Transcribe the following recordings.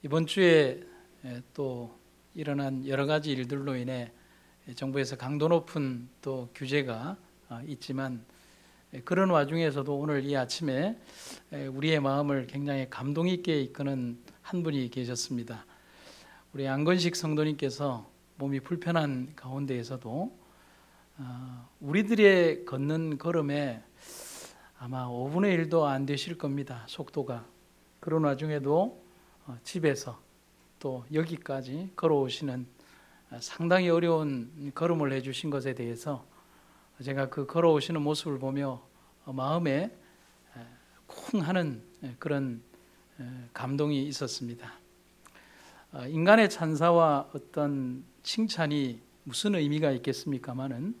이번 주에 또 일어난 여러 가지 일들로 인해 정부에서 강도 높은 또 규제가 있지만 그런 와중에서도 오늘 이 아침에 우리의 마음을 굉장히 감동 있게 이끄는 한 분이 계셨습니다. 우리 안건식 성도님께서 몸이 불편한 가운데에서도 우리들의 걷는 걸음에 아마 5분의 1도 안 되실 겁니다. 속도가. 그런 와중에도 집에서 또 여기까지 걸어오시는 상당히 어려운 걸음을 해주신 것에 대해서 제가 그 걸어오시는 모습을 보며 마음에 쿵 하는 그런 감동이 있었습니다. 인간의 찬사와 어떤 칭찬이 무슨 의미가 있겠습니까마는,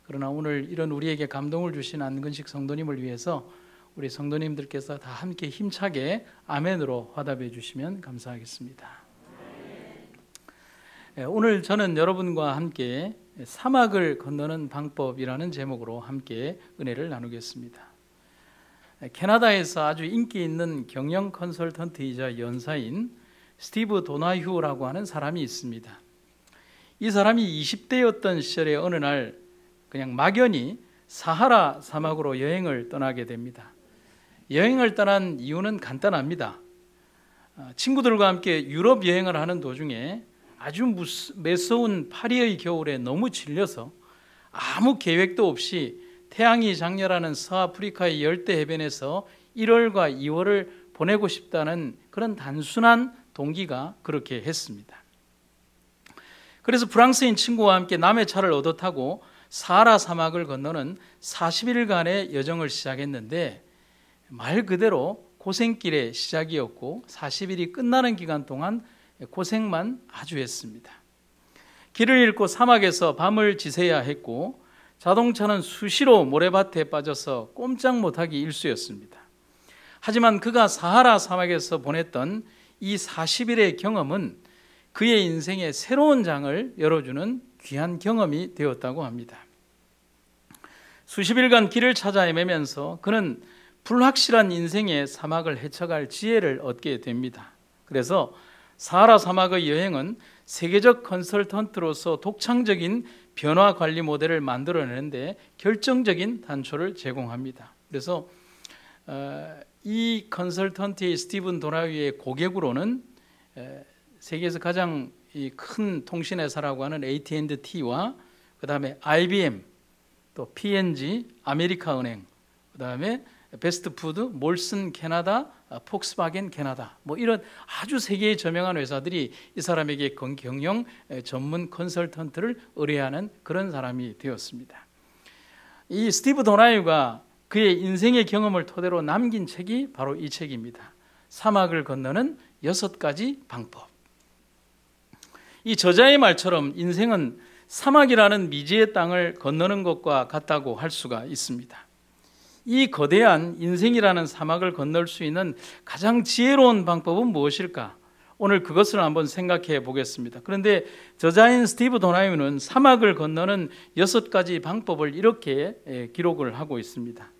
그러나 오늘 이런 우리에게 감동을 주신 안건식 성도님을 위해서 우리 성도님들께서 다 함께 힘차게 아멘으로 화답해 주시면 감사하겠습니다. 오늘 저는 여러분과 함께 사막을 건너는 방법이라는 제목으로 함께 은혜를 나누겠습니다. 캐나다에서 아주 인기 있는 경영 컨설턴트이자 연사인 스티브 도나휴라고 하는 사람이 있습니다. 이 사람이 20대였던 시절에 어느 날 그냥 막연히 사하라 사막으로 여행을 떠나게 됩니다. 여행을 떠난 이유는 간단합니다. 친구들과 함께 유럽 여행을 하는 도중에 아주 매서운 파리의 겨울에 너무 질려서 아무 계획도 없이 태양이 장렬하는 서아프리카의 열대 해변에서 1월과 2월을 보내고 싶다는 그런 단순한 동기가 그렇게 했습니다. 그래서 프랑스인 친구와 함께 남의 차를 얻어 타고 사하라 사막을 건너는 40일간의 여정을 시작했는데, 말 그대로 고생길의 시작이었고 40일이 끝나는 기간 동안 고생만 아주 했습니다. 길을 잃고 사막에서 밤을 지새야 했고 자동차는 수시로 모래밭에 빠져서 꼼짝 못하기 일쑤였습니다. 하지만 그가 사하라 사막에서 보냈던 이 40일의 경험은 그의 인생의 새로운 장을 열어주는 귀한 경험이 되었다고 합니다. 수십 일간 길을 찾아 헤매면서 그는 불확실한 인생의 사막을 헤쳐갈 지혜를 얻게 됩니다. 그래서 사하라 사막의 여행은 세계적 컨설턴트로서 독창적인 변화 관리 모델을 만들어내는데 결정적인 단초를 제공합니다. 그래서 이 컨설턴트의 스티븐 도나휴의 고객으로는 세계에서 가장 큰 통신회사라고 하는 AT&T와 그 다음에 IBM, 또 P&G, 아메리카은행, 그 다음에 베스트푸드, 몰슨 캐나다, 폭스바겐 캐나다, 뭐 이런 아주 세계의 저명한 회사들이 이 사람에게 경영 전문 컨설턴트를 의뢰하는 그런 사람이 되었습니다. 이 스티브 도나휴가 그의 인생의 경험을 토대로 남긴 책이 바로 이 책입니다. 사막을 건너는 6가지 방법. 이 저자의 말처럼 인생은 사막이라는 미지의 땅을 건너는 것과 같다고 할 수가 있습니다. 이 거대한 인생이라는 사막을 건널 수 있는 가장 지혜로운 방법은 무엇일까? 오늘 그것을 한번 생각해 보겠습니다. 그런데 저자인 스티브 도나휴는 사막을 건너는 6가지 방법을 이렇게 기록을 하고 있습니다.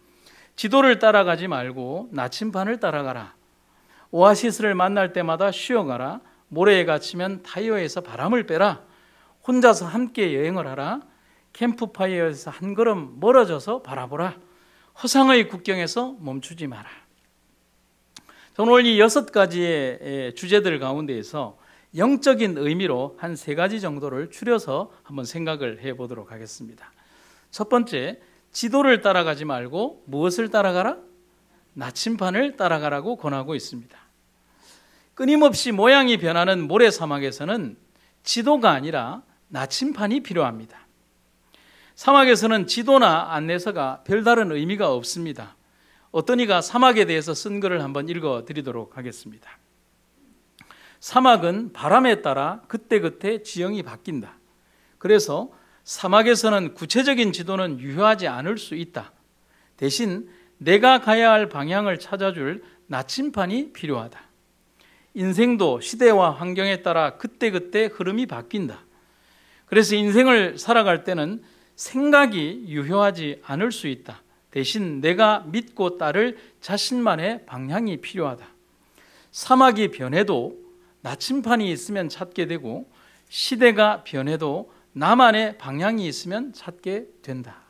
지도를 따라가지 말고 나침반을 따라가라. 오아시스를 만날 때마다 쉬어가라. 모래에 갇히면 타이어에서 바람을 빼라. 혼자서 함께 여행을 하라. 캠프파이어에서 한 걸음 멀어져서 바라보라. 허상의 국경에서 멈추지 마라. 저는 오늘 이 6가지의 주제들 가운데에서 영적인 의미로 한 3가지 정도를 추려서 한번 생각을 해보도록 하겠습니다. 첫 번째, 지도를 따라가지 말고 무엇을 따라가라? 나침반을 따라가라고 권하고 있습니다. 끊임없이 모양이 변하는 모래사막에서는 지도가 아니라 나침반이 필요합니다. 사막에서는 지도나 안내서가 별다른 의미가 없습니다. 어떤 이가 사막에 대해서 쓴 글을 한번 읽어드리도록 하겠습니다. 사막은 바람에 따라 그때그때 지형이 바뀐다. 그래서 사막에서는 구체적인 지도는 유효하지 않을 수 있다. 대신 내가 가야 할 방향을 찾아줄 나침반이 필요하다. 인생도 시대와 환경에 따라 그때그때 흐름이 바뀐다. 그래서 인생을 살아갈 때는 생각이 유효하지 않을 수 있다. 대신 내가 믿고 따를 자신만의 방향이 필요하다. 사막이 변해도 나침판이 있으면 찾게 되고 시대가 변해도 나만의 방향이 있으면 찾게 된다.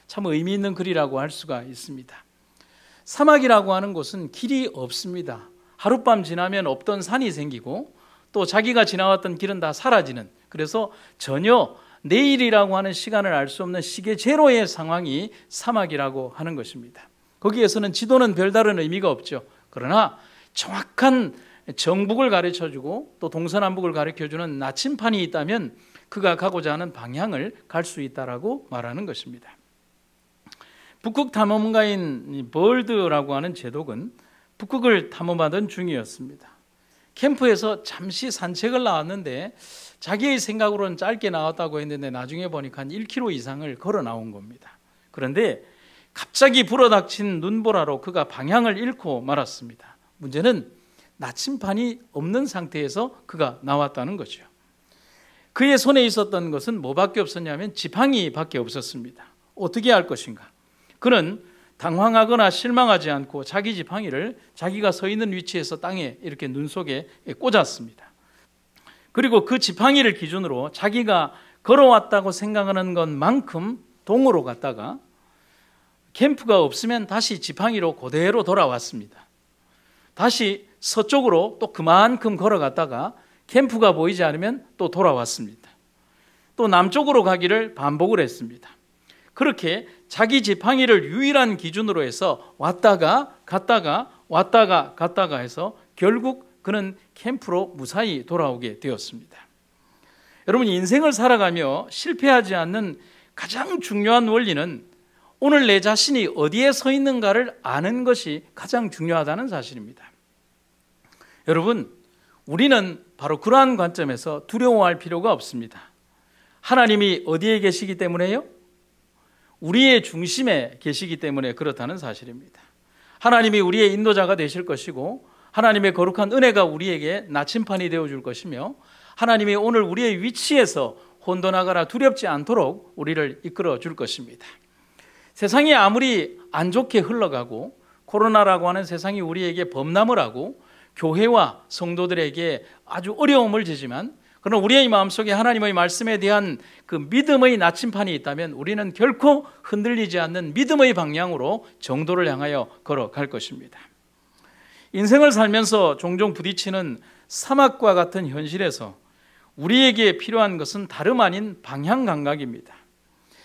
참 의미 있는 글이라고 할 수가 있습니다. 사막이라고 하는 곳은 길이 없습니다. 하룻밤 지나면 없던 산이 생기고 또 자기가 지나왔던 길은 다 사라지는, 그래서 전혀 내일이라고 하는 시간을 알 수 없는 시계 제로의 상황이 사막이라고 하는 것입니다. 거기에서는 지도는 별다른 의미가 없죠. 그러나 정확한 정북을 가르쳐주고 또 동서남북을 가르쳐주는 나침판이 있다면 그가 가고자 하는 방향을 갈 수 있다라고 말하는 것입니다. 북극 탐험가인 벌드라고 하는 제독은 북극을 탐험하던 중이었습니다. 캠프에서 잠시 산책을 나왔는데 자기의 생각으로는 짧게 나왔다고 했는데 나중에 보니까 한 1km 이상을 걸어 나온 겁니다. 그런데 갑자기 불어닥친 눈보라로 그가 방향을 잃고 말았습니다. 문제는 나침판이 없는 상태에서 그가 나왔다는 거죠. 그의 손에 있었던 것은 뭐밖에 없었냐면 지팡이밖에 없었습니다. 어떻게 할 것인가? 그는 당황하거나 실망하지 않고 자기 지팡이를 자기가 서 있는 위치에서 땅에 이렇게 눈 속에 꽂았습니다. 그리고 그 지팡이를 기준으로 자기가 걸어왔다고 생각하는 것만큼 동으로 갔다가 캠프가 없으면 다시 지팡이로 그대로 돌아왔습니다. 다시 서쪽으로 또 그만큼 걸어갔다가 캠프가 보이지 않으면 또 돌아왔습니다. 또 남쪽으로 가기를 반복을 했습니다. 그렇게 자기 지팡이를 유일한 기준으로 해서 왔다가 갔다가 왔다가 갔다가 해서 결국 그는 캠프로 무사히 돌아오게 되었습니다. 여러분, 인생을 살아가며 실패하지 않는 가장 중요한 원리는 오늘 내 자신이 어디에 서 있는가를 아는 것이 가장 중요하다는 사실입니다. 여러분, 우리는 바로 그러한 관점에서 두려워할 필요가 없습니다. 하나님이 어디에 계시기 때문에요? 우리의 중심에 계시기 때문에 그렇다는 사실입니다. 하나님이 우리의 인도자가 되실 것이고 하나님의 거룩한 은혜가 우리에게 나침판이 되어줄 것이며 하나님이 오늘 우리의 위치에서 혼돈하거나 두렵지 않도록 우리를 이끌어 줄 것입니다. 세상이 아무리 안 좋게 흘러가고 코로나라고 하는 세상이 우리에게 범람을 하고 교회와 성도들에게 아주 어려움을 주지만, 그러나 우리의 마음속에 하나님의 말씀에 대한 그 믿음의 나침판이 있다면 우리는 결코 흔들리지 않는 믿음의 방향으로 정도를 향하여 걸어갈 것입니다. 인생을 살면서 종종 부딪히는 사막과 같은 현실에서 우리에게 필요한 것은 다름 아닌 방향 감각입니다.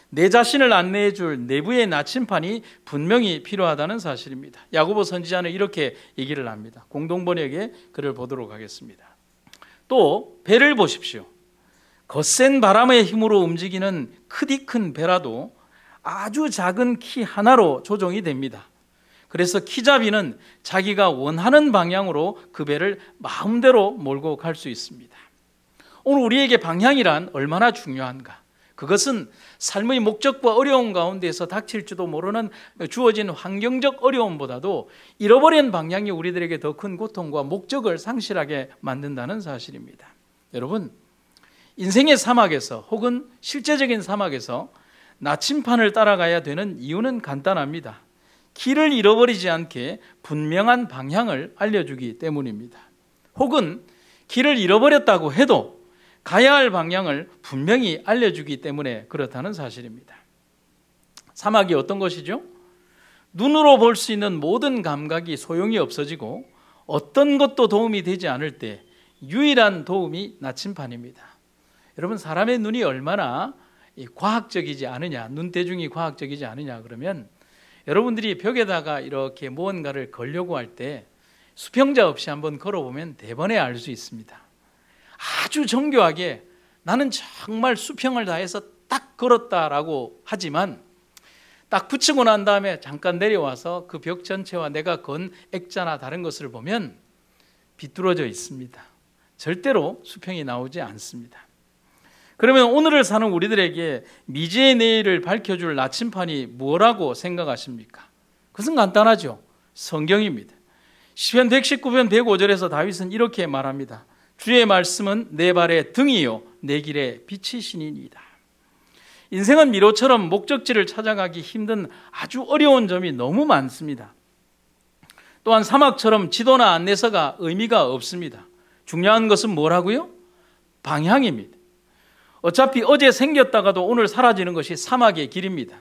내 자신을 안내해 줄 내부의 나침판이 분명히 필요하다는 사실입니다. 야고보 선지자는 이렇게 얘기를 합니다. 공동번역의 글을 보도록 하겠습니다. 또 배를 보십시오. 거센 바람의 힘으로 움직이는 크디 큰 배라도 아주 작은 키 하나로 조종이 됩니다. 그래서 키잡이는 자기가 원하는 방향으로 그 배를 마음대로 몰고 갈 수 있습니다. 오늘 우리에게 방향이란 얼마나 중요한가? 그것은 삶의 목적과 어려움 가운데서 닥칠지도 모르는 주어진 환경적 어려움보다도 잃어버린 방향이 우리들에게 더 큰 고통과 목적을 상실하게 만든다는 사실입니다. 여러분, 인생의 사막에서 혹은 실제적인 사막에서 나침판을 따라가야 되는 이유는 간단합니다. 길을 잃어버리지 않게 분명한 방향을 알려주기 때문입니다. 혹은 길을 잃어버렸다고 해도 가야 할 방향을 분명히 알려주기 때문에 그렇다는 사실입니다. 사막이 어떤 것이죠? 눈으로 볼 수 있는 모든 감각이 소용이 없어지고 어떤 것도 도움이 되지 않을 때 유일한 도움이 나침판입니다. 여러분, 사람의 눈이 얼마나 과학적이지 않으냐, 눈대중이 과학적이지 않으냐 그러면 여러분들이 벽에다가 이렇게 무언가를 걸려고 할 때 수평자 없이 한번 걸어보면 대번에 알 수 있습니다. 아주 정교하게 나는 정말 수평을 다해서 딱 걸었다라고 하지만 딱 붙이고 난 다음에 잠깐 내려와서 그 벽 전체와 내가 건 액자나 다른 것을 보면 비뚤어져 있습니다. 절대로 수평이 나오지 않습니다. 그러면 오늘을 사는 우리들에게 미지의 내일을 밝혀줄 나침판이 뭐라고 생각하십니까? 그것은 간단하죠. 성경입니다. 시편 119편 105절에서 다윗은 이렇게 말합니다. 주의 말씀은 내 발의 등이요 내 길의 빛이시니이다. 인생은 미로처럼 목적지를 찾아가기 힘든 아주 어려운 점이 너무 많습니다. 또한 사막처럼 지도나 안내서가 의미가 없습니다. 중요한 것은 뭐라고요? 방향입니다. 어차피 어제 생겼다가도 오늘 사라지는 것이 사막의 길입니다.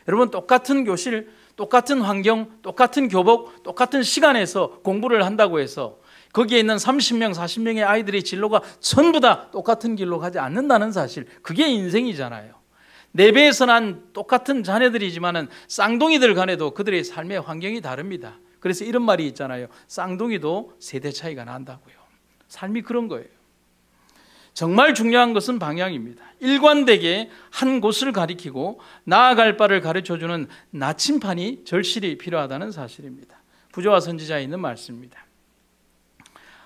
여러분, 똑같은 교실, 똑같은 환경, 똑같은 교복, 똑같은 시간에서 공부를 한다고 해서 거기에 있는 30명, 40명의 아이들의 진로가 전부 다 똑같은 길로 가지 않는다는 사실, 그게 인생이잖아요. 내 배에서 난 똑같은 자녀들이지만은 쌍둥이들 간에도 그들의 삶의 환경이 다릅니다. 그래서 이런 말이 있잖아요. 쌍둥이도 세대 차이가 난다고요. 삶이 그런 거예요. 정말 중요한 것은 방향입니다. 일관되게 한 곳을 가리키고 나아갈 바를 가르쳐주는 나침판이 절실히 필요하다는 사실입니다. 부조와 선지자에 있는 말씀입니다.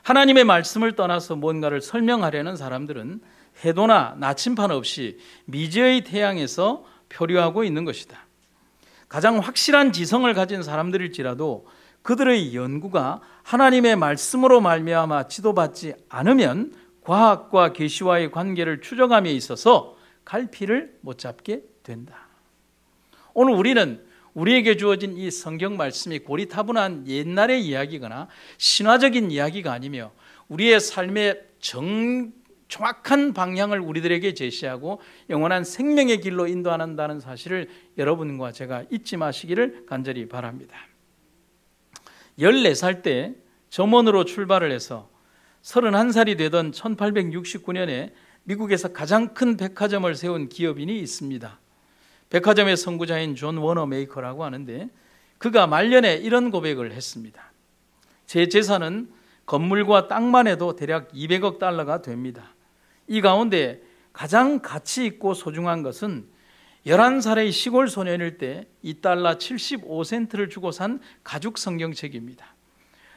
하나님의 말씀을 떠나서 뭔가를 설명하려는 사람들은 해도나 나침판 없이 미지의 태양에서 표류하고 있는 것이다. 가장 확실한 지성을 가진 사람들일지라도 그들의 연구가 하나님의 말씀으로 말미암아 지도받지 않으면 과학과 계시와의 관계를 추정함에 있어서 갈피를 못 잡게 된다. 오늘 우리는 우리에게 주어진 이 성경 말씀이 고리타분한 옛날의 이야기거나 신화적인 이야기가 아니며 우리의 삶의 정확한 방향을 우리들에게 제시하고 영원한 생명의 길로 인도한다는 사실을 여러분과 제가 잊지 마시기를 간절히 바랍니다. 14살 때 점원으로 출발을 해서 31살이 되던 1869년에 미국에서 가장 큰 백화점을 세운 기업인이 있습니다. 백화점의 선구자인 존 워너 메이커라고 하는데 그가 말년에 이런 고백을 했습니다. 제 재산은 건물과 땅만 해도 대략 200억 달러가 됩니다. 이 가운데 가장 가치 있고 소중한 것은 11살의 시골 소년일 때 2달러 75센트를 주고 산 가죽 성경책입니다.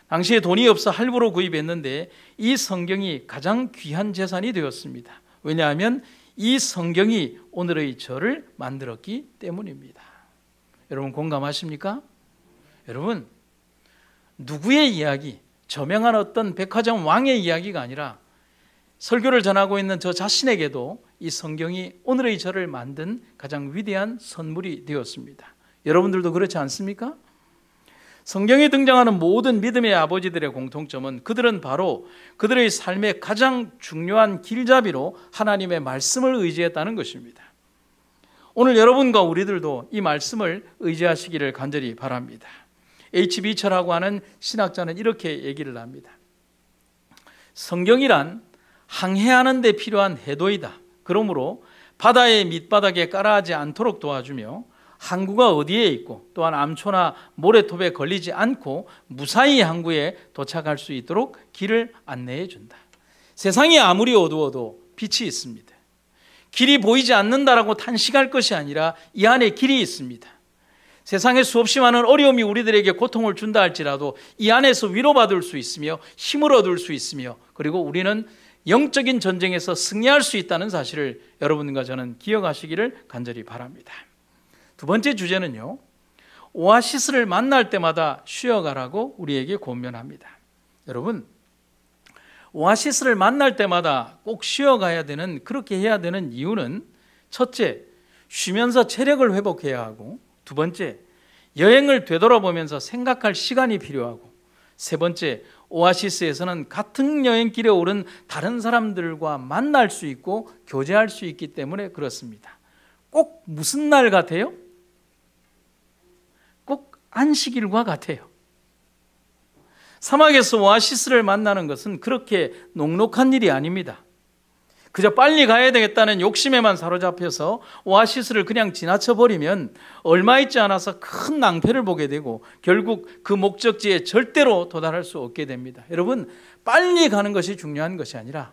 당시에 돈이 없어 할부로 구입했는데 이 성경이 가장 귀한 재산이 되었습니다. 왜냐하면 이 성경이 오늘의 저를 만들었기 때문입니다. 여러분 공감하십니까? 여러분, 누구의 이야기, 저명한 어떤 백화점 왕의 이야기가 아니라 설교를 전하고 있는 저 자신에게도 이 성경이 오늘의 저를 만든 가장 위대한 선물이 되었습니다. 여러분들도 그렇지 않습니까? 성경에 등장하는 모든 믿음의 아버지들의 공통점은 그들은 바로 그들의 삶의 가장 중요한 길잡이로 하나님의 말씀을 의지했다는 것입니다. 오늘 여러분과 우리들도 이 말씀을 의지하시기를 간절히 바랍니다. H.B. 철하고 하는 신학자는 이렇게 얘기를 합니다. 성경이란 항해하는 데 필요한 해도이다. 그러므로 바다의 밑바닥에 깔아하지 않도록 도와주며 항구가 어디에 있고 또한 암초나 모래톱에 걸리지 않고 무사히 항구에 도착할 수 있도록 길을 안내해 준다. 세상이 아무리 어두워도 빛이 있습니다. 길이 보이지 않는다라고 탄식할 것이 아니라 이 안에 길이 있습니다. 세상에 수없이 많은 어려움이 우리들에게 고통을 준다 할지라도 이 안에서 위로받을 수 있으며 힘을 얻을 수 있으며 그리고 우리는 영적인 전쟁에서 승리할 수 있다는 사실을 여러분과 저는 기억하시기를 간절히 바랍니다. 두 번째 주제는요, 오아시스를 만날 때마다 쉬어가라고 우리에게 권면합니다. 여러분, 오아시스를 만날 때마다 꼭 쉬어가야 되는, 그렇게 해야 되는 이유는 첫째, 쉬면서 체력을 회복해야 하고, 두 번째, 여행을 되돌아보면서 생각할 시간이 필요하고, 세 번째, 오아시스에서는 같은 여행길에 오른 다른 사람들과 만날 수 있고 교제할 수 있기 때문에 그렇습니다. 꼭 무슨 날 같아요? 꼭 안식일과 같아요. 사막에서 오아시스를 만나는 것은 그렇게 녹록한 일이 아닙니다. 그저 빨리 가야 되겠다는 욕심에만 사로잡혀서 오아시스를 그냥 지나쳐버리면 얼마 있지 않아서 큰 낭패를 보게 되고 결국 그 목적지에 절대로 도달할 수 없게 됩니다. 여러분, 빨리 가는 것이 중요한 것이 아니라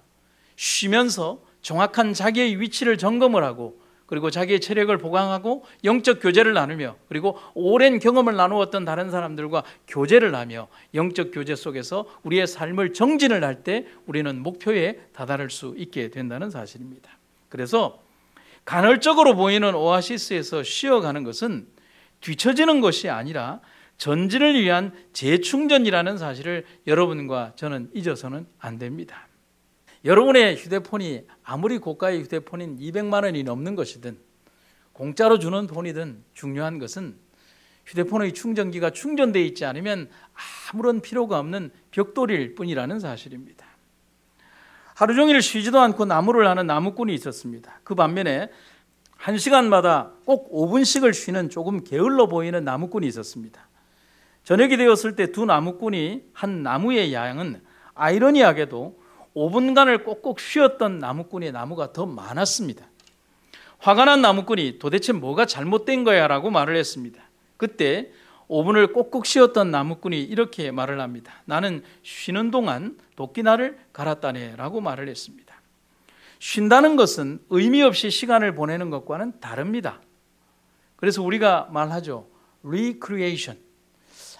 쉬면서 정확한 자기의 위치를 점검을 하고 그리고 자기의 체력을 보강하고 영적 교제를 나누며 그리고 오랜 경험을 나누었던 다른 사람들과 교제를 하며 영적 교제 속에서 우리의 삶을 정진을 할 때 우리는 목표에 다다를 수 있게 된다는 사실입니다. 그래서 간헐적으로 보이는 오아시스에서 쉬어가는 것은 뒤처지는 것이 아니라 전진을 위한 재충전이라는 사실을 여러분과 저는 잊어서는 안 됩니다. 여러분의 휴대폰이 아무리 고가의 휴대폰인 200만 원이 넘는 것이든 공짜로 주는 돈이든 중요한 것은 휴대폰의 충전기가 충전되어 있지 않으면 아무런 필요가 없는 벽돌일 뿐이라는 사실입니다. 하루 종일 쉬지도 않고 나무를 하는 나무꾼이 있었습니다. 그 반면에 1시간마다 꼭 5분씩을 쉬는 조금 게을러 보이는 나무꾼이 있었습니다. 저녁이 되었을 때 두 나무꾼이 한 나무의 양은 아이러니하게도 5분간을 꼭꼭 쉬었던 나무꾼의 나무가 더 많았습니다. 화가 난 나무꾼이 도대체 뭐가 잘못된 거야 라고 말을 했습니다. 그때 5분을 꼭꼭 쉬었던 나무꾼이 이렇게 말을 합니다. 나는 쉬는 동안 도끼날을 갈았다네 라고 말을 했습니다. 쉰다는 것은 의미 없이 시간을 보내는 것과는 다릅니다. 그래서 우리가 말하죠. recreation.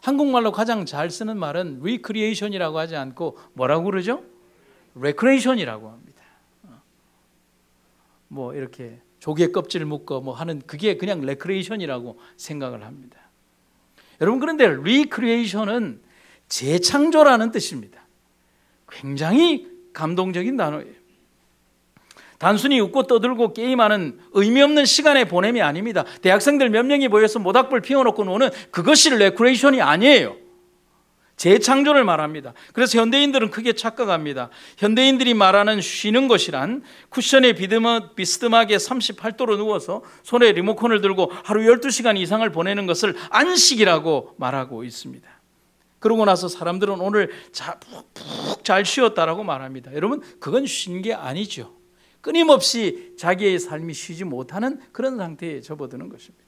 한국말로 가장 잘 쓰는 말은 recreation이라고 하지 않고 뭐라고 그러죠? recreation이라고 합니다. 뭐 이렇게 조개 껍질 묶어 뭐 하는 그게 그냥 recreation이라고 생각을 합니다. 여러분, 그런데 recreation은 재창조라는 뜻입니다. 굉장히 감동적인 단어예요. 단순히 웃고 떠들고 게임하는 의미 없는 시간의 보냄이 아닙니다. 대학생들 몇 명이 모여서 모닥불 피워놓고 노는 그것이 레크레이션이 아니에요. 재창조를 말합니다. 그래서 현대인들은 크게 착각합니다. 현대인들이 말하는 쉬는 것이란 쿠션에 비스듬하게 38도로 누워서 손에 리모컨을 들고 하루 12시간 이상을 보내는 것을 안식이라고 말하고 있습니다. 그러고 나서 사람들은 오늘 푹 잘 쉬었다라고 말합니다. 여러분, 그건 쉰 게 아니죠. 끊임없이 자기의 삶이 쉬지 못하는 그런 상태에 접어드는 것입니다.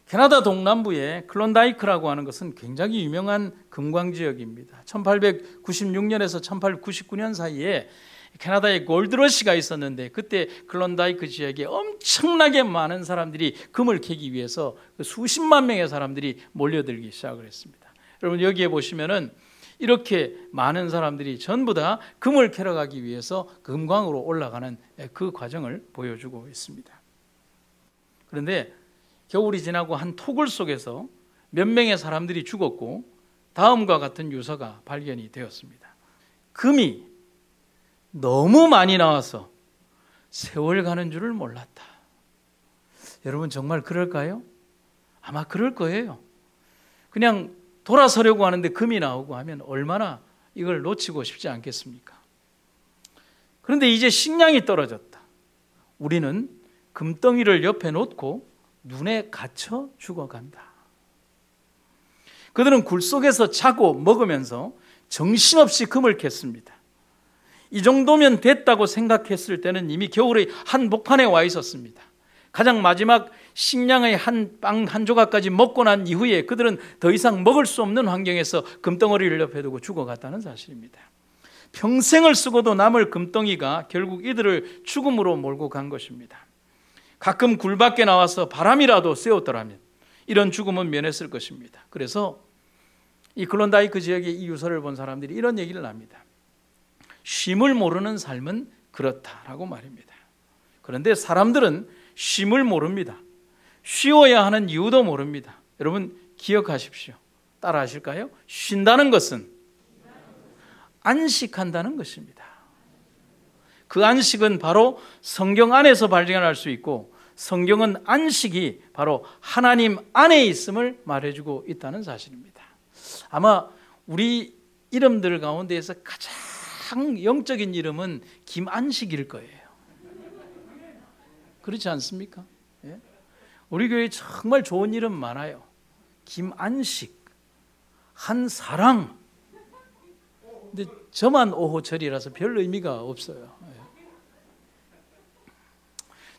캐나다 동남부의 클론다이크라고 하는 것은 굉장히 유명한 금광지역입니다. 1896년에서 1899년 사이에 캐나다에 골드러시가 있었는데 그때 클론다이크 지역에 엄청나게 많은 사람들이 금을 캐기 위해서 수십만 명의 사람들이 몰려들기 시작을 했습니다. 여러분, 여기에 보시면은 이렇게 많은 사람들이 전부 다 금을 캐러 가기 위해서 금광으로 올라가는 그 과정을 보여주고 있습니다. 그런데 겨울이 지나고 한 토굴 속에서 몇 명의 사람들이 죽었고 다음과 같은 유서가 발견이 되었습니다. 금이 너무 많이 나와서 세월 가는 줄을 몰랐다. 여러분, 정말 그럴까요? 아마 그럴 거예요. 그냥 돌아서려고 하는데 금이 나오고 하면 얼마나 이걸 놓치고 싶지 않겠습니까? 그런데 이제 식량이 떨어졌다. 우리는 금덩이를 옆에 놓고 눈에 갇혀 죽어간다. 그들은 굴 속에서 자고 먹으면서 정신없이 금을 캤습니다. 이 정도면 됐다고 생각했을 때는 이미 겨울의 한복판에 와 있었습니다. 가장 마지막 식량의 빵 한 조각까지 먹고 난 이후에 그들은 더 이상 먹을 수 없는 환경에서 금덩어리를 옆에 두고 죽어갔다는 사실입니다. 평생을 쓰고도 남을 금덩이가 결국 이들을 죽음으로 몰고 간 것입니다. 가끔 굴 밖에 나와서 바람이라도 쐬었더라면 이런 죽음은 면했을 것입니다. 그래서 이 클론다이크 지역의 이 유서를 본 사람들이 이런 얘기를 합니다. 쉼을 모르는 삶은 그렇다라고 말입니다. 그런데 사람들은 쉼을 모릅니다. 쉬어야 하는 이유도 모릅니다. 여러분, 기억하십시오. 따라 하실까요? 쉰다는 것은 안식한다는 것입니다. 그 안식은 바로 성경 안에서 발견할 수 있고 성경은 안식이 바로 하나님 안에 있음을 말해주고 있다는 사실입니다. 아마 우리 이름들 가운데에서 가장 영적인 이름은 김안식일 거예요. 그렇지 않습니까? 예? 우리 교회에 정말 좋은 이름 많아요. 김안식, 한사랑. 근데 저만 오호철이라서 별 의미가 없어요.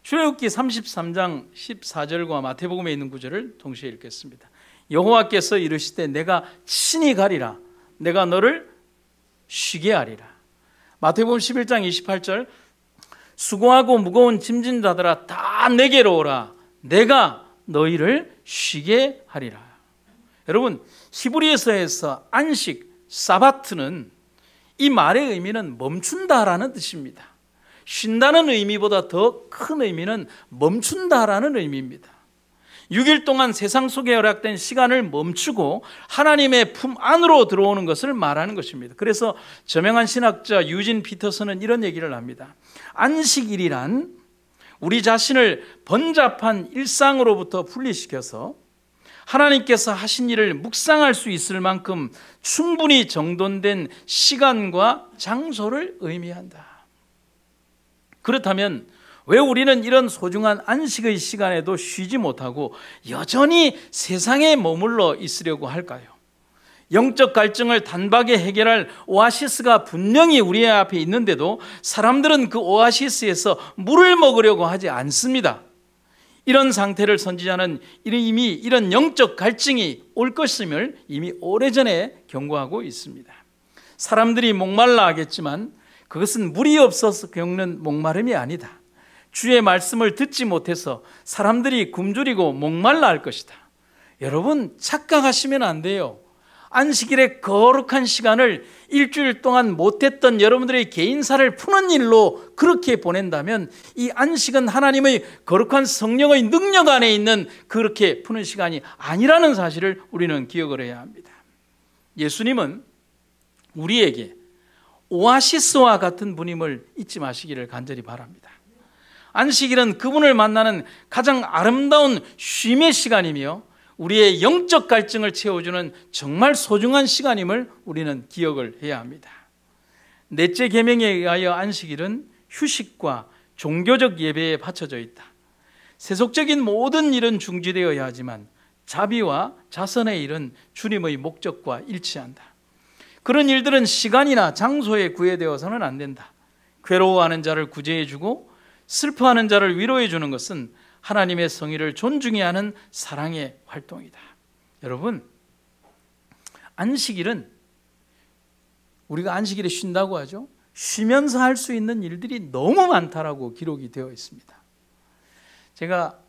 출애굽기 33장 14절과 마태복음에 있는 구절을 동시에 읽겠습니다. 여호와께서 이르시되 내가 친히 가리라. 내가 너를 쉬게 하리라. 마태복음 11장 28절 수고하고 무거운 짐진 자들아 다 내게로 오라. 내가 너희를 쉬게 하리라. 여러분, 히브리서에서 안식, 사바트는 이 말의 의미는 멈춘다라는 뜻입니다. 쉰다는 의미보다 더 큰 의미는 멈춘다라는 의미입니다. 6일 동안 세상 속에 허락된 시간을 멈추고 하나님의 품 안으로 들어오는 것을 말하는 것입니다. 그래서 저명한 신학자 유진 피터슨은 이런 얘기를 합니다. 안식일이란 우리 자신을 번잡한 일상으로부터 분리시켜서 하나님께서 하신 일을 묵상할 수 있을 만큼 충분히 정돈된 시간과 장소를 의미한다. 그렇다면 왜 우리는 이런 소중한 안식의 시간에도 쉬지 못하고 여전히 세상에 머물러 있으려고 할까요? 영적 갈증을 단박에 해결할 오아시스가 분명히 우리 앞에 있는데도 사람들은 그 오아시스에서 물을 먹으려고 하지 않습니다. 이런 상태를 선지자는 이미 이런 영적 갈증이 올 것임을 이미 오래전에 경고하고 있습니다. 사람들이 목말라 하겠지만 그것은 물이 없어서 겪는 목마름이 아니다. 주의 말씀을 듣지 못해서 사람들이 굶주리고 목말라 할 것이다. 여러분, 착각하시면 안 돼요. 안식일의 거룩한 시간을 일주일 동안 못했던 여러분들의 개인사를 푸는 일로 그렇게 보낸다면 이 안식은 하나님의 거룩한 성령의 능력 안에 있는 그렇게 푸는 시간이 아니라는 사실을 우리는 기억을 해야 합니다. 예수님은 우리에게 오아시스와 같은 분임을 잊지 마시기를 간절히 바랍니다. 안식일은 그분을 만나는 가장 아름다운 쉼의 시간이며 우리의 영적 갈증을 채워주는 정말 소중한 시간임을 우리는 기억을 해야 합니다. 넷째 계명에 의하여 안식일은 휴식과 종교적 예배에 바쳐져 있다. 세속적인 모든 일은 중지되어야 하지만 자비와 자선의 일은 주님의 목적과 일치한다. 그런 일들은 시간이나 장소에 구애되어서는 안 된다. 괴로워하는 자를 구제해주고 슬퍼하는 자를 위로해주는 것은 하나님의 성의를 존중해야 하는 사랑의 활동이다. 여러분, 안식일은 우리가 안식일에 쉰다고 하죠. 쉬면서 할 수 있는 일들이 너무 많다라고 기록이 되어 있습니다. 제가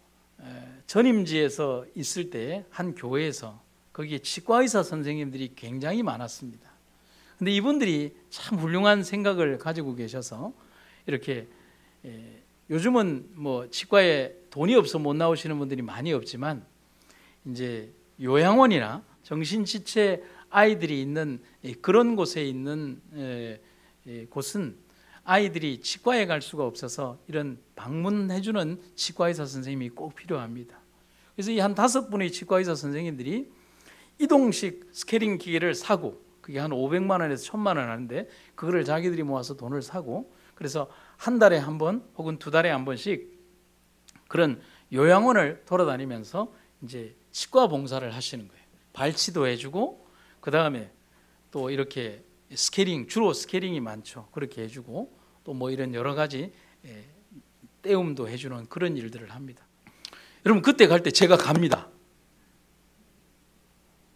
전임지에서 있을 때 한 교회에서 거기에 치과의사 선생님들이 굉장히 많았습니다. 근데 이분들이 참 훌륭한 생각을 가지고 계셔서 이렇게 요즘은 뭐 치과에 돈이 없어 못 나오시는 분들이 많이 없지만 이제 요양원이나 정신지체 아이들이 있는 그런 곳에 있는 곳은 아이들이 치과에 갈 수가 없어서 이런 방문해주는 치과의사 선생님이 꼭 필요합니다. 그래서 이 한 5분의 치과의사 선생님들이 이동식 스캐닝 기계를 사고 그게 한 500만 원에서 1000만 원 하는데 그거를 자기들이 모아서 돈을 사고 그래서 한 달에 한 번 혹은 2달에 한 번씩 그런 요양원을 돌아다니면서 이제 치과 봉사를 하시는 거예요. 발치도 해주고 그 다음에 또 이렇게 스케링, 주로 스케링이 많죠. 그렇게 해주고 또 뭐 이런 여러 가지 떼움도 해주는 그런 일들을 합니다. 여러분, 그때 갈 때 제가 갑니다.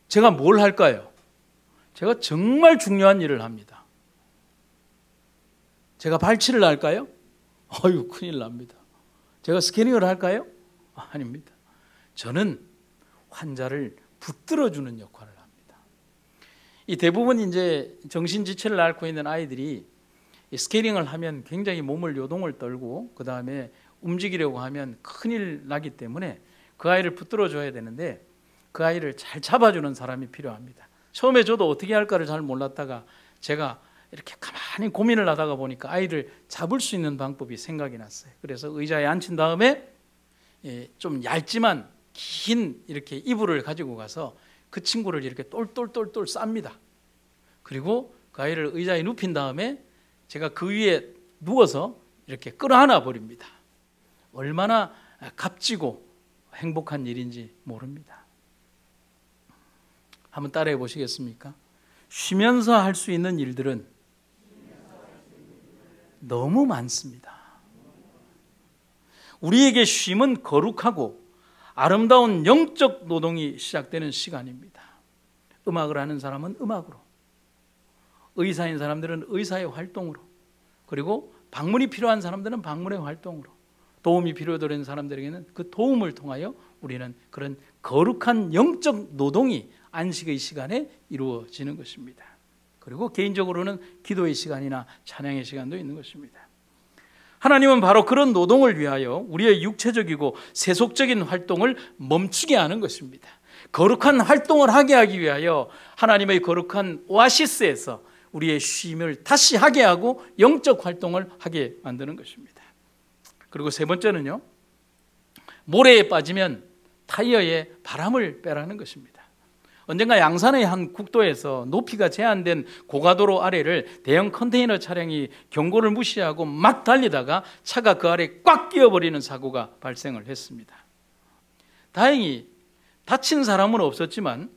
제가 뭘 할까요? 제가 정말 중요한 일을 합니다. 제가 발치를 할까요? 어휴, 큰일 납니다. 제가 스캐닝을 할까요? 아닙니다. 저는 환자를 붙들어주는 역할을 합니다. 이 대부분 이제 정신지체를 앓고 있는 아이들이 스캐닝을 하면 굉장히 몸을 요동을 떨고 그 다음에 움직이려고 하면 큰일 나기 때문에 그 아이를 붙들어줘야 되는데 그 아이를 잘 잡아주는 사람이 필요합니다. 처음에 저도 어떻게 할까를 잘 몰랐다가 제가 이렇게 가만히 고민을 하다가 보니까 아이를 잡을 수 있는 방법이 생각이 났어요. 그래서 의자에 앉힌 다음에 좀 얇지만 긴 이렇게 이불을 가지고 가서 그 친구를 이렇게 똘똘똘똘 쌉니다. 그리고 그 아이를 의자에 눕힌 다음에 제가 그 위에 누워서 이렇게 끌어안아 버립니다. 얼마나 값지고 행복한 일인지 모릅니다. 한번 따라해 보시겠습니까? 쉬면서 할 수 있는 일들은 너무 많습니다. 우리에게 쉼은 거룩하고 아름다운 영적 노동이 시작되는 시간입니다. 음악을 하는 사람은 음악으로, 의사인 사람들은 의사의 활동으로, 그리고 방문이 필요한 사람들은 방문의 활동으로, 도움이 필요한 사람들에게는 그 도움을 통하여 우리는 그런 거룩한 영적 노동이 안식의 시간에 이루어지는 것입니다. 그리고 개인적으로는 기도의 시간이나 찬양의 시간도 있는 것입니다. 하나님은 바로 그런 노동을 위하여 우리의 육체적이고 세속적인 활동을 멈추게 하는 것입니다. 거룩한 활동을 하게 하기 위하여 하나님의 거룩한 오아시스에서 우리의 쉼을 다시 하게 하고 영적 활동을 하게 만드는 것입니다. 그리고 세 번째는요, 모래에 빠지면 타이어에 바람을 빼라는 것입니다. 언젠가 양산의 한 국도에서 높이가 제한된 고가도로 아래를 대형 컨테이너 차량이 경고를 무시하고 막 달리다가 차가 그 아래 꽉 끼어버리는 사고가 발생을 했습니다. 다행히 다친 사람은 없었지만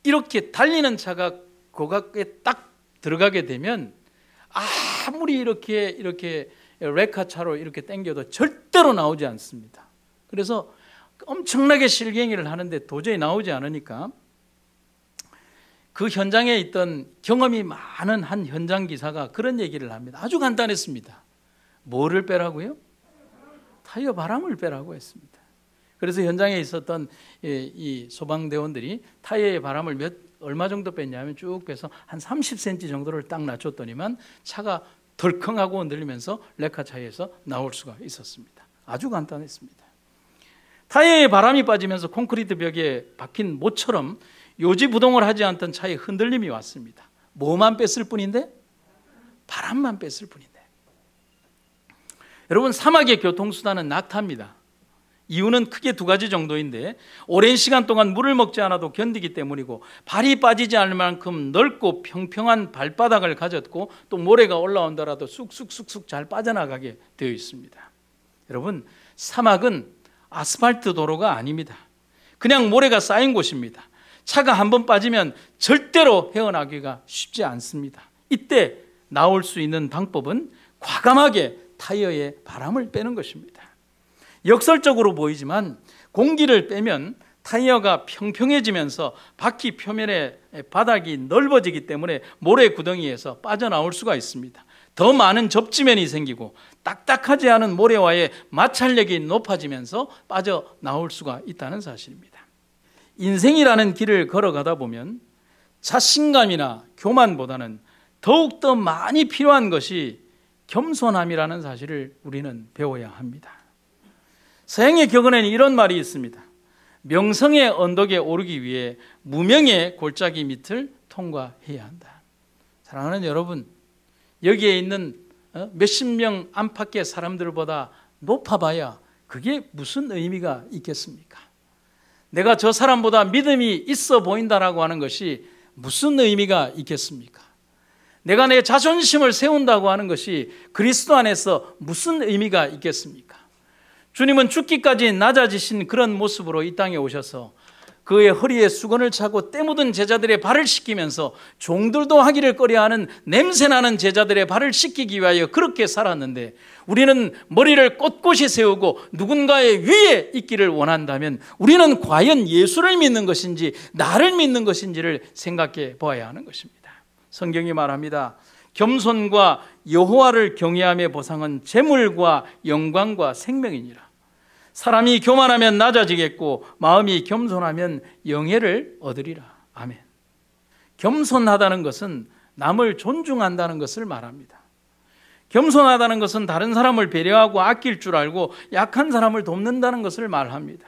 이렇게 달리는 차가 고각에 딱 들어가게 되면 아무리 이렇게 레카차로 이렇게 당겨도 절대로 나오지 않습니다. 그래서 엄청나게 실갱이를 하는데 도저히 나오지 않으니까 그 현장에 있던 경험이 많은 한 현장 기사가 그런 얘기를 합니다. 아주 간단했습니다. 뭐를 빼라고요? 타이어 바람을 빼라고 했습니다. 그래서 현장에 있었던 이 소방대원들이 타이어의 바람을 얼마 정도 뺐냐면 쭉 빼서 한 30cm 정도를 딱 낮췄더니만 차가 덜컹하고 흔들리면서 레카차에서 나올 수가 있었습니다. 아주 간단했습니다. 타이어에 바람이 빠지면서 콘크리트 벽에 박힌 못처럼 요지부동을 하지 않던 차에 흔들림이 왔습니다. 뭐만 뺐을 뿐인데? 바람만 뺐을 뿐인데. 여러분, 사막의 교통수단은 낙타입니다. 이유는 크게 두 가지 정도인데, 오랜 시간 동안 물을 먹지 않아도 견디기 때문이고, 발이 빠지지 않을 만큼 넓고 평평한 발바닥을 가졌고, 또 모래가 올라온다라도 쑥쑥쑥쑥 잘 빠져나가게 되어 있습니다. 여러분, 사막은 아스팔트 도로가 아닙니다. 그냥 모래가 쌓인 곳입니다. 차가 한번 빠지면 절대로 헤어나기가 쉽지 않습니다. 이때 나올 수 있는 방법은 과감하게 타이어에 바람을 빼는 것입니다. 역설적으로 보이지만 공기를 빼면 타이어가 평평해지면서 바퀴 표면의 바닥이 넓어지기 때문에 모래 구덩이에서 빠져나올 수가 있습니다. 더 많은 접지면이 생기고 딱딱하지 않은 모래와의 마찰력이 높아지면서 빠져나올 수가 있다는 사실입니다. 인생이라는 길을 걸어가다 보면 자신감이나 교만보다는 더욱더 많이 필요한 것이 겸손함이라는 사실을 우리는 배워야 합니다. 서양의 격언에는 이런 말이 있습니다. 명성의 언덕에 오르기 위해 무명의 골짜기 밑을 통과해야 한다. 사랑하는 여러분, 여기에 있는 몇십 명 안팎의 사람들보다 높아봐야 그게 무슨 의미가 있겠습니까? 내가 저 사람보다 믿음이 있어 보인다라고 하는 것이 무슨 의미가 있겠습니까? 내가 내 자존심을 세운다고 하는 것이 그리스도 안에서 무슨 의미가 있겠습니까? 주님은 죽기까지 낮아지신 그런 모습으로 이 땅에 오셔서 그의 허리에 수건을 차고 때 묻은 제자들의 발을 씻기면서 종들도 하기를 꺼려하는 냄새나는 제자들의 발을 씻기기 위하여 그렇게 살았는데, 우리는 머리를 꼿꼿이 세우고 누군가의 위에 있기를 원한다면 우리는 과연 예수를 믿는 것인지 나를 믿는 것인지를 생각해 보아야 하는 것입니다. 성경이 말합니다. 겸손과 여호와를 경외함의 보상은 재물과 영광과 생명이니라. 사람이 교만하면 낮아지겠고 마음이 겸손하면 영예를 얻으리라. 아멘. 겸손하다는 것은 남을 존중한다는 것을 말합니다. 겸손하다는 것은 다른 사람을 배려하고 아낄 줄 알고 약한 사람을 돕는다는 것을 말합니다.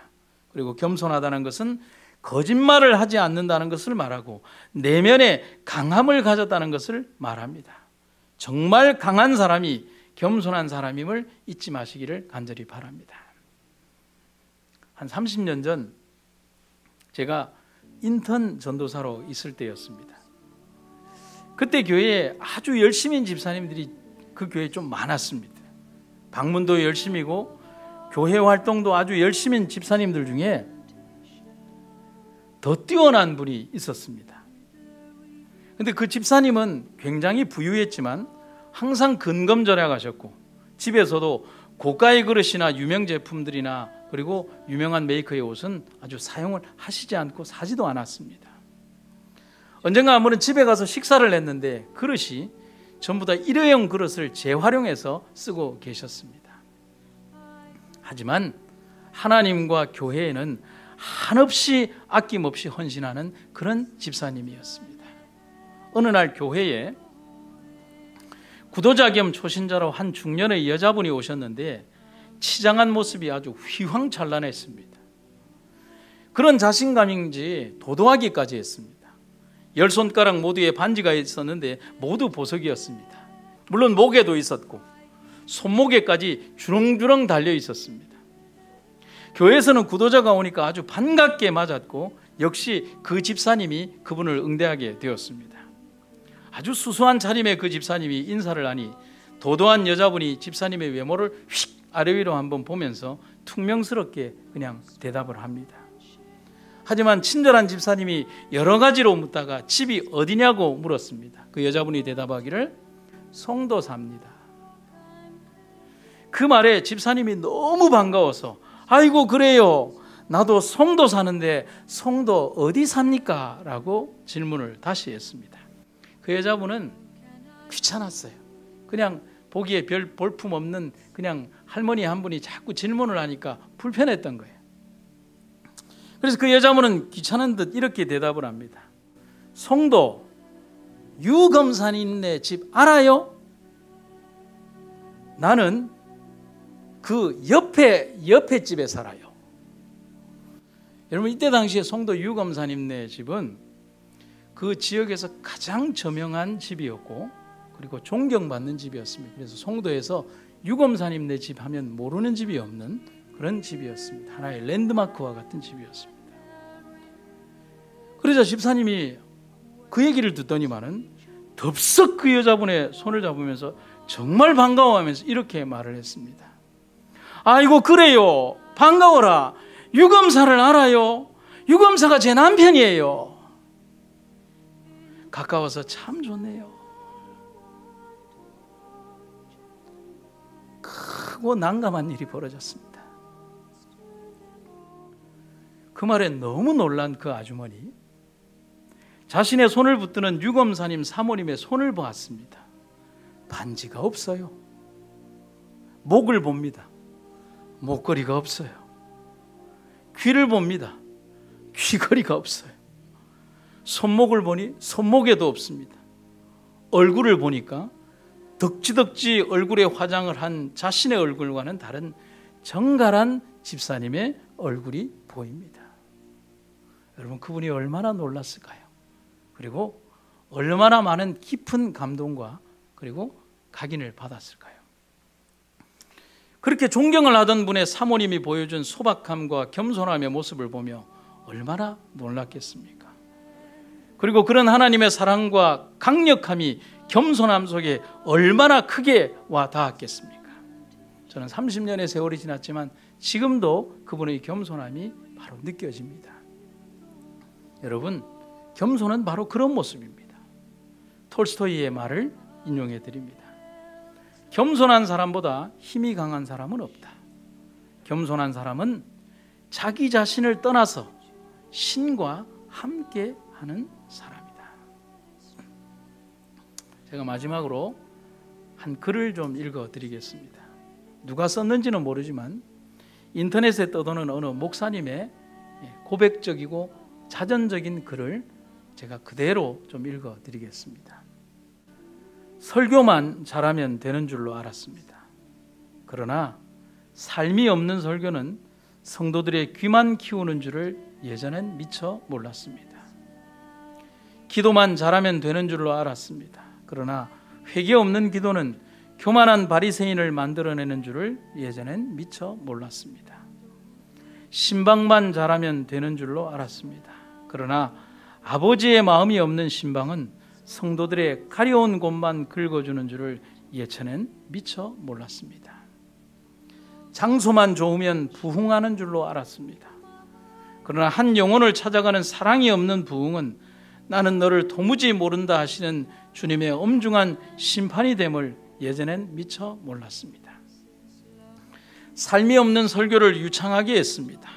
그리고 겸손하다는 것은 거짓말을 하지 않는다는 것을 말하고 내면에 강함을 가졌다는 것을 말합니다. 정말 강한 사람이 겸손한 사람임을 잊지 마시기를 간절히 바랍니다. 한 30년 전 제가 인턴 전도사로 있을 때였습니다. 그때 교회에 아주 열심인 집사님들이 그 교회에 좀 많았습니다. 방문도 열심이고 교회 활동도 아주 열심인 집사님들 중에 더 뛰어난 분이 있었습니다. 그런데 그 집사님은 굉장히 부유했지만 항상 근검절약하셨고 집에서도 고가의 그릇이나 유명 제품들이나 그리고 유명한 메이커의 옷은 아주 사용을 하시지 않고 사지도 않았습니다. 언젠가 한 번은 집에 가서 식사를 했는데 그릇이 전부 다 일회용 그릇을 재활용해서 쓰고 계셨습니다. 하지만 하나님과 교회에는 한없이 아낌없이 헌신하는 그런 집사님이었습니다. 어느 날 교회에 구도자 겸 초신자로 한 중년의 여자분이 오셨는데 치장한 모습이 아주 휘황찬란했습니다. 그런 자신감인지 도도하기까지 했습니다. 10손가락 모두에 반지가 있었는데 모두 보석이었습니다. 물론 목에도 있었고 손목에까지 주렁주렁 달려 있었습니다. 교회에서는 구도자가 오니까 아주 반갑게 맞았고 역시 그 집사님이 그분을 응대하게 되었습니다. 아주 수수한 차림의 그 집사님이 인사를 하니 도도한 여자분이 집사님의 외모를 휙 아래 위로 한번 보면서 퉁명스럽게 그냥 대답을 합니다. 하지만 친절한 집사님이 여러 가지로 묻다가 집이 어디냐고 물었습니다. 그 여자분이 대답하기를 송도사입니다. 그 말에 집사님이 너무 반가워서 아이고 그래요, 나도 송도 사는데 송도 어디 삽니까? 라고 질문을 다시 했습니다. 그 여자분은 귀찮았어요. 그냥 보기에 별 볼품 없는 그냥 할머니 한 분이 자꾸 질문을 하니까 불편했던 거예요. 그래서 그 여자분은 귀찮은 듯 이렇게 대답을 합니다. 송도 유검산인네 집 알아요? 나는 그 옆에 집에 살아요. 여러분, 이때 당시에 송도 유검산인네 집은 그 지역에서 가장 저명한 집이었고 그리고 존경받는 집이었습니다. 그래서 송도에서 유검산인네 집 하면 모르는 집이 없는 그런 집이었습니다. 하나의 랜드마크와 같은 집이었습니다. 그러자 집사님이 그 얘기를 듣더니만은 덥석 그 여자분의 손을 잡으면서 정말 반가워하면서 이렇게 말을 했습니다. 아이고 그래요, 반가워라. 유검사를 알아요? 유검사가 제 남편이에요. 가까워서 참 좋네요. 크고 난감한 일이 벌어졌습니다. 그 말에 너무 놀란 그 아주머니, 자신의 손을 붙드는 유검사님 사모님의 손을 보았습니다. 반지가 없어요. 목을 봅니다. 목걸이가 없어요. 귀를 봅니다. 귀걸이가 없어요. 손목을 보니 손목에도 없습니다. 얼굴을 보니까 덕지덕지 얼굴에 화장을 한 자신의 얼굴과는 다른 정갈한 집사님의 얼굴이 보입니다. 여러분, 그분이 얼마나 놀랐을까요? 그리고 얼마나 많은 깊은 감동과 그리고 각인을 받았을까요? 그렇게 존경을 하던 분의 사모님이 보여준 소박함과 겸손함의 모습을 보며 얼마나 놀랐겠습니까? 그리고 그런 하나님의 사랑과 강력함이 겸손함 속에 얼마나 크게 와 닿았겠습니까? 저는 30년의 세월이 지났지만 지금도 그분의 겸손함이 바로 느껴집니다. 여러분, 겸손은 바로 그런 모습입니다. 톨스토이의 말을 인용해 드립니다. 겸손한 사람보다 힘이 강한 사람은 없다. 겸손한 사람은 자기 자신을 떠나서 신과 함께 하는 사람이다. 제가 마지막으로 한 글을 좀 읽어 드리겠습니다. 누가 썼는지는 모르지만 인터넷에 떠도는 어느 목사님의 고백적이고 자전적인 글을 제가 그대로 좀 읽어 드리겠습니다. 설교만 잘하면 되는 줄로 알았습니다. 그러나 삶이 없는 설교는 성도들의 귀만 키우는 줄을 예전엔 미처 몰랐습니다. 기도만 잘하면 되는 줄로 알았습니다. 그러나 회개 없는 기도는 교만한 바리새인을 만들어내는 줄을 예전엔 미처 몰랐습니다. 신방만 잘하면 되는 줄로 알았습니다. 그러나 아버지의 마음이 없는 신방은 성도들의 가려운 곳만 긁어주는 줄을 예전엔 미처 몰랐습니다. 장소만 좋으면 부흥하는 줄로 알았습니다. 그러나 한 영혼을 찾아가는 사랑이 없는 부흥은 나는 너를 도무지 모른다 하시는 주님의 엄중한 심판이 됨을 예전엔 미처 몰랐습니다. 삶이 없는 설교를 유창하게 했습니다.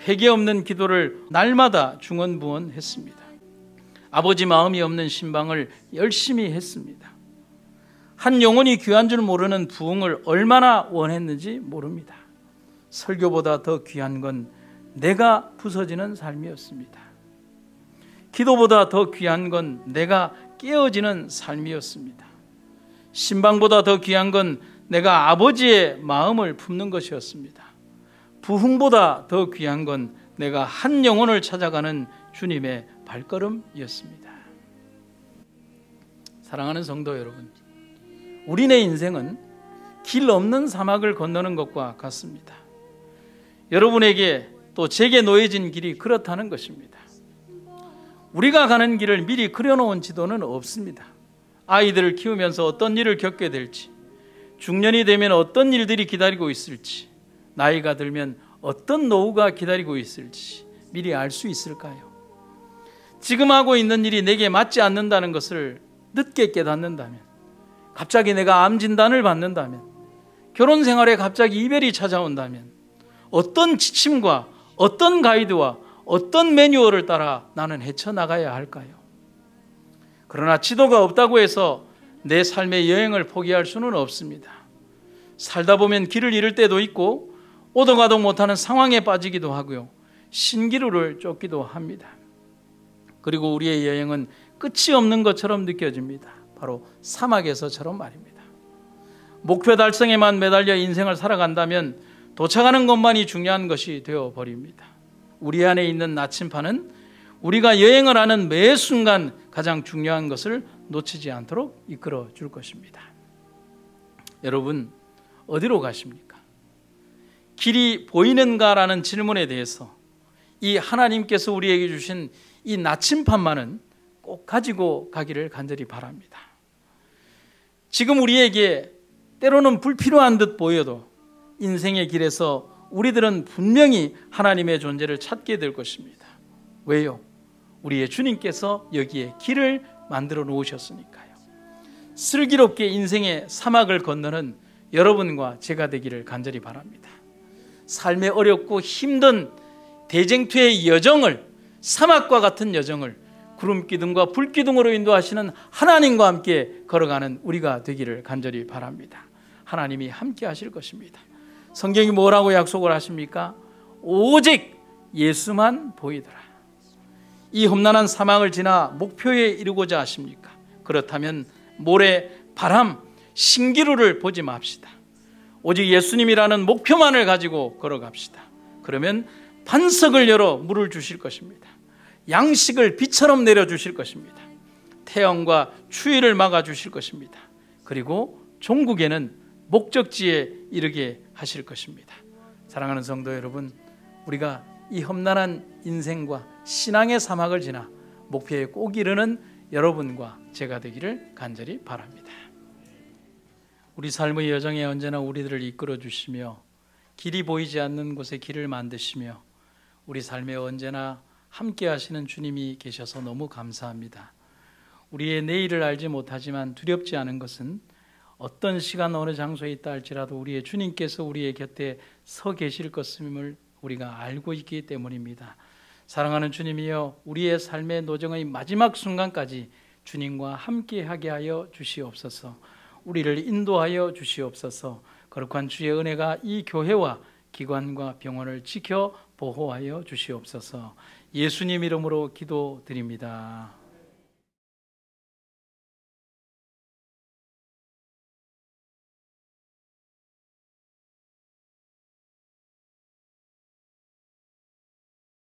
회개 없는 기도를 날마다 중언부언했습니다. 아버지 마음이 없는 신방을 열심히 했습니다. 한 영혼이 귀한 줄 모르는 부흥을 얼마나 원했는지 모릅니다. 설교보다 더 귀한 건 내가 부서지는 삶이었습니다. 기도보다 더 귀한 건 내가 깨어지는 삶이었습니다. 신방보다 더 귀한 건 내가 아버지의 마음을 품는 것이었습니다. 부흥보다 더 귀한 건 내가 한 영혼을 찾아가는 주님의 발걸음이었습니다. 사랑하는 성도 여러분, 우리네 인생은 길 없는 사막을 건너는 것과 같습니다. 여러분에게 또 제게 놓여진 길이 그렇다는 것입니다. 우리가 가는 길을 미리 그려놓은 지도는 없습니다. 아이들을 키우면서 어떤 일을 겪게 될지, 중년이 되면 어떤 일들이 기다리고 있을지, 나이가 들면 어떤 노후가 기다리고 있을지 미리 알 수 있을까요? 지금 하고 있는 일이 내게 맞지 않는다는 것을 늦게 깨닫는다면, 갑자기 내가 암 진단을 받는다면, 결혼 생활에 갑자기 이별이 찾아온다면 어떤 지침과 어떤 가이드와 어떤 매뉴얼을 따라 나는 헤쳐나가야 할까요? 그러나 지도가 없다고 해서 내 삶의 여행을 포기할 수는 없습니다. 살다 보면 길을 잃을 때도 있고 오도 가도 못하는 상황에 빠지기도 하고요, 신기루를 쫓기도 합니다. 그리고 우리의 여행은 끝이 없는 것처럼 느껴집니다. 바로 사막에서처럼 말입니다. 목표 달성에만 매달려 인생을 살아간다면 도착하는 것만이 중요한 것이 되어버립니다. 우리 안에 있는 나침판은 우리가 여행을 하는 매 순간 가장 중요한 것을 놓치지 않도록 이끌어 줄 것입니다. 여러분, 어디로 가십니까? 길이 보이는가라는 질문에 대해서 이 하나님께서 우리에게 주신 이 나침판만은 꼭 가지고 가기를 간절히 바랍니다. 지금 우리에게 때로는 불필요한 듯 보여도 인생의 길에서 우리들은 분명히 하나님의 존재를 찾게 될 것입니다. 왜요? 우리의 주님께서 여기에 길을 만들어 놓으셨으니까요. 슬기롭게 인생의 사막을 건너는 여러분과 제가 되기를 간절히 바랍니다. 삶의 어렵고 힘든 대쟁투의 여정을, 사막과 같은 여정을 구름기둥과 불기둥으로 인도하시는 하나님과 함께 걸어가는 우리가 되기를 간절히 바랍니다. 하나님이 함께 하실 것입니다. 성경이 뭐라고 약속을 하십니까? 오직 예수만 보이더라. 이 험난한 사막을 지나 목표에 이르고자 하십니까? 그렇다면 모래, 바람, 신기루를 보지 맙시다. 오직 예수님이라는 목표만을 가지고 걸어갑시다. 그러면 반석을 열어 물을 주실 것입니다. 양식을 비처럼 내려주실 것입니다. 태양과 추위를 막아주실 것입니다. 그리고 종국에는 목적지에 이르게 하실 것입니다. 사랑하는 성도 여러분, 우리가 이 험난한 인생과 신앙의 사막을 지나 목표에 꼭 이르는 여러분과 제가 되기를 간절히 바랍니다. 우리 삶의 여정에 언제나 우리들을 이끌어 주시며 길이 보이지 않는 곳에 길을 만드시며 우리 삶에 언제나 함께 하시는 주님이 계셔서 너무 감사합니다. 우리의 내일을 알지 못하지만 두렵지 않은 것은 어떤 시간 어느 장소에 있다 할지라도 우리의 주님께서 우리의 곁에 서 계실 것임을 우리가 알고 있기 때문입니다. 사랑하는 주님이여, 우리의 삶의 노정의 마지막 순간까지 주님과 함께하게 하여 주시옵소서. 우리를 인도하여 주시옵소서. 거룩한 주의 은혜가 이 교회와 기관과 병원을 지켜 보호하여 주시옵소서. 예수님 이름으로 기도드립니다.